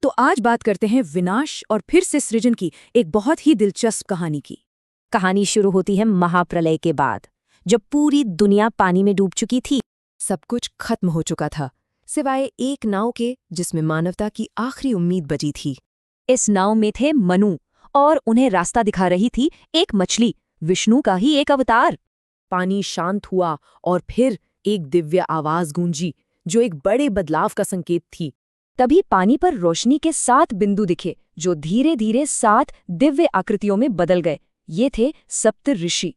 तो आज बात करते हैं विनाश और फिर से सृजन की एक बहुत ही दिलचस्प कहानी की। कहानी शुरू होती है महाप्रलय के बाद, जब पूरी दुनिया पानी में डूब चुकी थी। सब कुछ खत्म हो चुका था, सिवाय एक नाव के जिसमें मानवता की आखिरी उम्मीद बची थी। इस नाव में थे मनु, और उन्हें रास्ता दिखा रही थी एक मछली, विष्णु का ही एक अवतार। पानी शांत हुआ और फिर एक दिव्य आवाज गूंजी जो एक बड़े बदलाव का संकेत थी। तभी पानी पर रोशनी के 7 बिंदु दिखे, जो धीरे धीरे 7 दिव्य आकृतियों में बदल गए। ये थे सप्त ऋषि।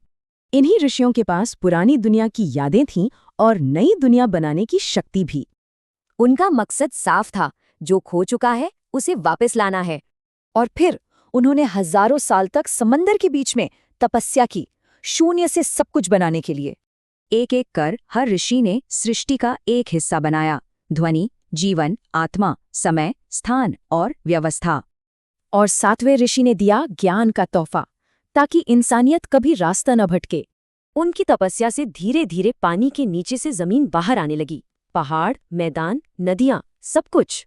इन्हीं ऋषियों के पास पुरानी दुनिया की यादें थीं और नई दुनिया बनाने की शक्ति भी। उनका मकसद साफ था, जो खो चुका है उसे वापस लाना है। और फिर उन्होंने हजारों साल तक समंदर के बीच में तपस्या की, शून्य से सब कुछ बनाने के लिए। एक एक कर हर ऋषि ने सृष्टि का एक हिस्सा बनाया: ध्वनि, जीवन, आत्मा, समय, स्थान और व्यवस्था। और 7वें ऋषि ने दिया ज्ञान का तोहफा, ताकि इंसानियत कभी रास्ता न भटके। उनकी तपस्या से धीरे धीरे पानी के नीचे से जमीन बाहर आने लगी। पहाड़, मैदान, नदियां, सब कुछ।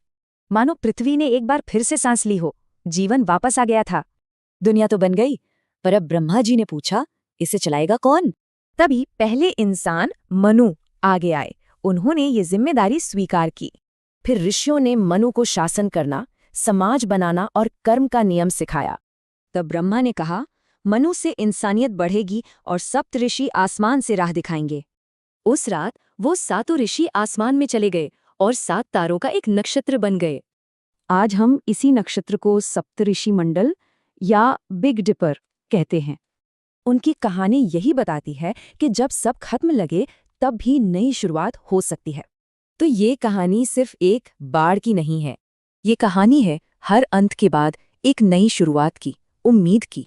मानो पृथ्वी ने एक बार फिर से सांस ली हो, जीवन वापस आ गया था। दुनिया तो बन गई, पर अब ब्रह्मा जी ने पूछा, इसे चलाएगा कौन? तभी पहले इंसान मनु आगे आए। उन्होंने ये जिम्मेदारी स्वीकार की। फिर ऋषियों ने मनु को शासन करना, समाज बनाना और कर्म का नियम सिखाया। तब ब्रह्मा ने कहा, मनु से इंसानियत बढ़ेगी और सप्त ऋषि आसमान से राह दिखाएंगे। उस रात वो 7 ऋषि आसमान में चले गए और 7 तारों का एक नक्षत्र बन गए। आज हम इसी नक्षत्र को सप्तऋषि मंडल या बिग डिपर कहते हैं। उनकी कहानी यही बताती है कि जब सब खत्म लगे तब भी नई शुरुआत हो सकती है। तो ये कहानी सिर्फ एक बाढ़ की नहीं है, ये कहानी है हर अंत के बाद एक नई शुरुआत की, उम्मीद की।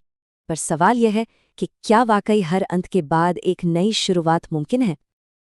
पर सवाल यह है कि क्या वाकई हर अंत के बाद एक नई शुरुआत मुमकिन है?